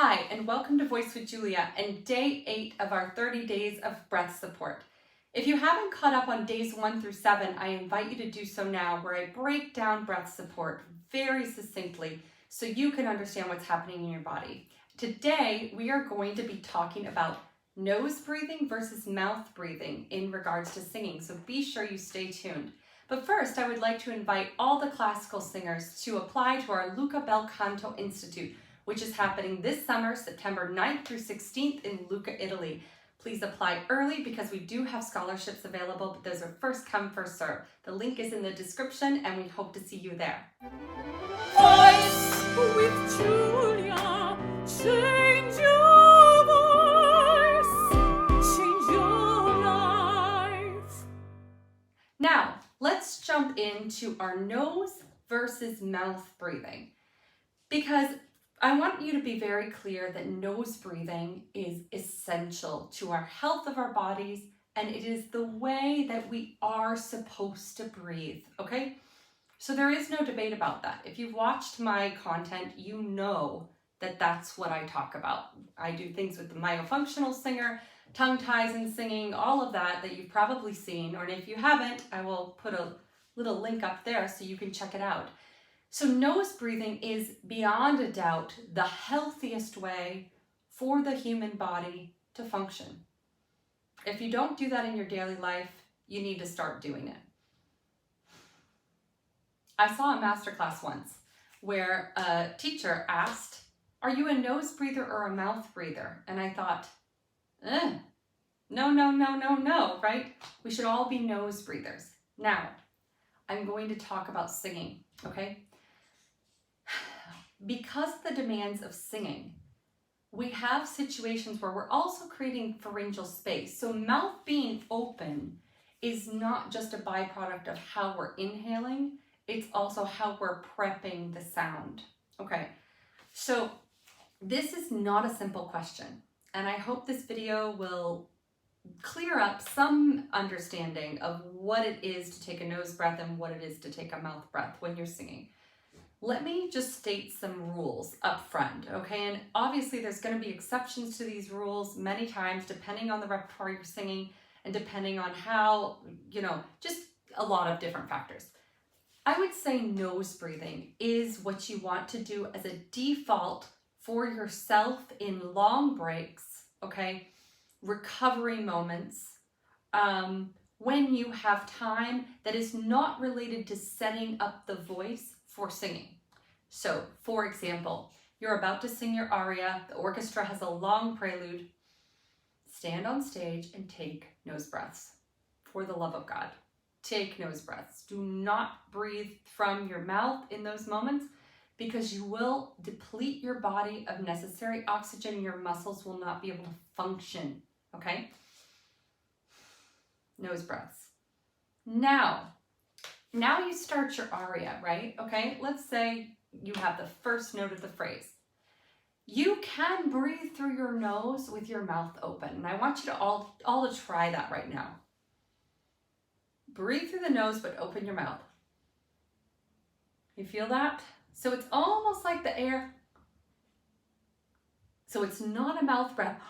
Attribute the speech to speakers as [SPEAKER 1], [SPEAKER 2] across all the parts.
[SPEAKER 1] Hi, and welcome to Voice with Julia and day 8 of our 30 days of breath support. If you haven't caught up on days 1 through 7, I invite you to do so now, where I break down breath support very succinctly so you can understand what's happening in your body. Today, we are going to be talking about nose breathing versus mouth breathing in regards to singing, so be sure you stay tuned. But first, I would like to invite all the classical singers to apply to our Luca Bel Canto Institute, which is happening this summer, September 9th through 16th in Lucca, Italy. Please apply early because we do have scholarships available, but those are first come, first serve. The link is in the description and we hope to see you there.
[SPEAKER 2] Voice with Julia, change your voice, change your life.
[SPEAKER 1] Now, let's jump into our nose versus mouth breathing, because I want you to be very clear that nose breathing is essential to our health of our bodies, and it is the way that we are supposed to breathe, okay? So there is no debate about that. If you've watched my content, you know that that's what I talk about. I do things with the myofunctional singer, tongue ties and singing, all of that you've probably seen, or if you haven't, I will put a little link up there so you can check it out. So nose breathing is beyond a doubt the healthiest way for the human body to function. If you don't do that in your daily life, you need to start doing it. I saw a masterclass once where a teacher asked, "Are you a nose breather or a mouth breather?" And I thought, no, right? We should all be nose breathers. Now, I'm going to talk about singing, okay? Because of the demands of singing, we have situations where we're also creating pharyngeal space. So mouth being open is not just a byproduct of how we're inhaling, it's also how we're prepping the sound. Okay, so this is not a simple question, and I hope this video will clear up some understanding of what it is to take a nose breath and what it is to take a mouth breath when you're singing. Let me just state some rules up front, okay? And obviously there's going to be exceptions to these rules many times depending on the repertoire you're singing and depending on how, just a lot of different factors. I would say nose breathing is what you want to do as a default for yourself in long breaks, okay? Recovery moments, when you have time that is not related to setting up the voice for singing. So, for example, you're about to sing your aria, the orchestra has a long prelude. Stand on stage and take nose breaths. For the love of God, take nose breaths. Do not breathe from your mouth in those moments, because you will deplete your body of necessary oxygen. Your muscles will not be able to function, okay? Nose breaths. Now you start your aria, right? Okay, let's say you have the first note of the phrase. You can breathe through your nose with your mouth open. And I want you to all to try that right now. Breathe through the nose, but open your mouth. You feel that? So it's almost like the air. So it's not a mouth breath.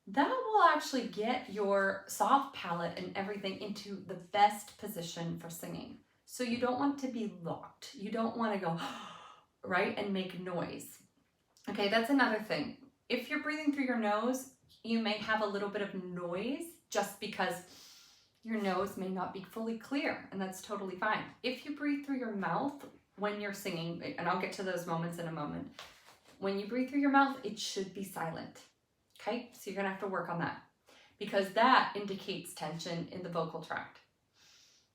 [SPEAKER 1] That will actually get your soft palate and everything into the best position for singing. So you don't want to be locked. You don't want to go, right, and make noise. Okay, that's another thing. If you're breathing through your nose, you may have a little bit of noise just because your nose may not be fully clear, and that's totally fine. If you breathe through your mouth when you're singing, and I'll get to those moments in a moment, when you breathe through your mouth, it should be silent. Okay, so you're gonna have to work on that because that indicates tension in the vocal tract.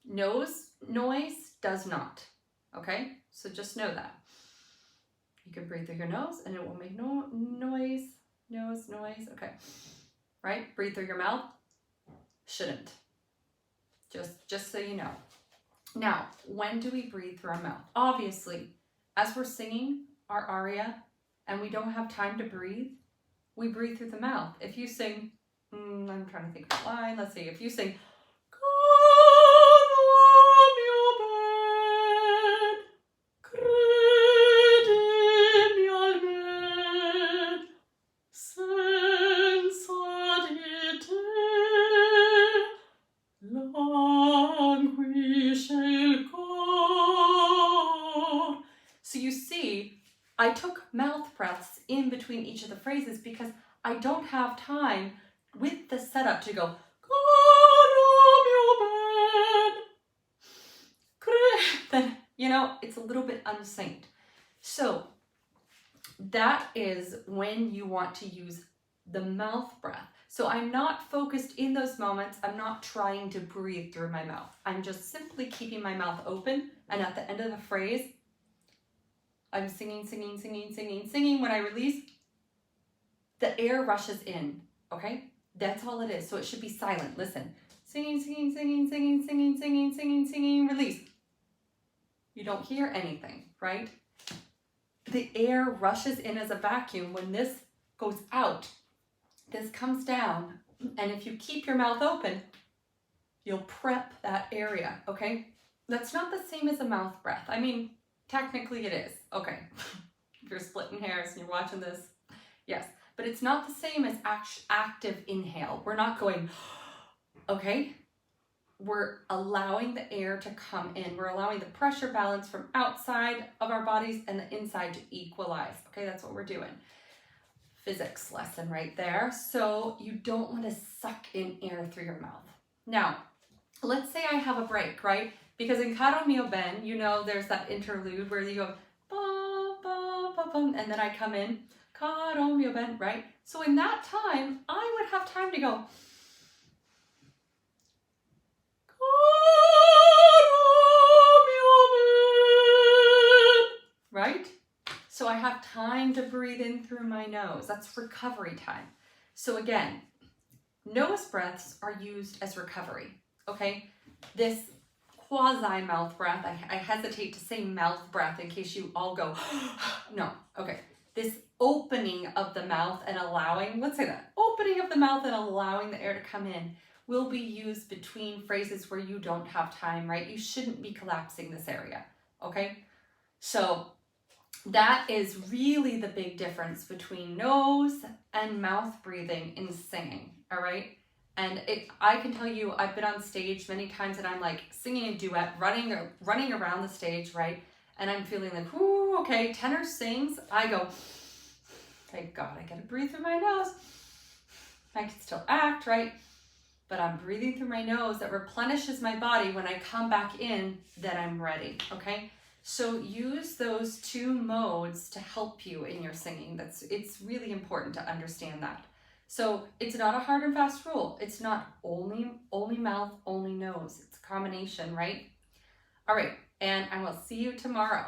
[SPEAKER 1] Nose noise does not, okay? So just know that. You can breathe through your nose and it will make no noise, noise, okay. Right, breathe through your mouth, shouldn't. Just so you know. Now, when do we breathe through our mouth? Obviously, as we're singing our aria and we don't have time to breathe, we breathe through the mouth. If you sing, I'm trying to think of a line. Let's see. If you sing, I took mouth breaths in between each of the phrases because I don't have time with the setup to go, then, you know, it's a little bit unsynced. So that is when you want to use the mouth breath. So I'm not focused in those moments. I'm not trying to breathe through my mouth. I'm just simply keeping my mouth open. And at the end of the phrase, I'm singing, singing, singing, singing, singing. When I release, the air rushes in, okay? That's all it is. So it should be silent. Listen. Singing, singing, singing, singing, singing, singing, singing, singing, release. You don't hear anything, right? The air rushes in as a vacuum. When this goes out, this comes down. And if you keep your mouth open, you'll prep that area, okay? That's not the same as a mouth breath. I mean, technically it is, okay. If you're splitting hairs and you're watching this, yes. But it's not the same as active inhale. We're not going, okay? We're allowing the air to come in. We're allowing the pressure balance from outside of our bodies and the inside to equalize. Okay, that's what we're doing. Physics lesson right there. So you don't want to suck in air through your mouth. Now, let's say I have a break, right? Because in Caro Mio Ben, you know, there's that interlude where you go, ba, ba, ba, ba, and then I come in, Caro Mio Ben, right? So in that time, I would have time to go, right? So I have time to breathe in through my nose. That's recovery time. So again, nose breaths are used as recovery, okay? This quasi mouth breath, I hesitate to say mouth breath in case you all go, no, okay. This opening of the mouth and allowing, let's say that, opening of the mouth and allowing the air to come in will be used between phrases where you don't have time, right? You shouldn't be collapsing this area, okay? So that is really the big difference between nose and mouth breathing in singing, all right? And I can tell you, I've been on stage many times and I'm like singing a duet, running around the stage, right? And I'm feeling like, ooh, okay, tenor sings, I go, thank God, I gotta breathe through my nose. I can still act, right? But I'm breathing through my nose. That replenishes my body. When I come back in, then I'm ready, okay? So use those two modes to help you in your singing. It's really important to understand that. So it's not a hard and fast rule. It's not only mouth, only nose. It's a combination, right? All right, and I will see you tomorrow.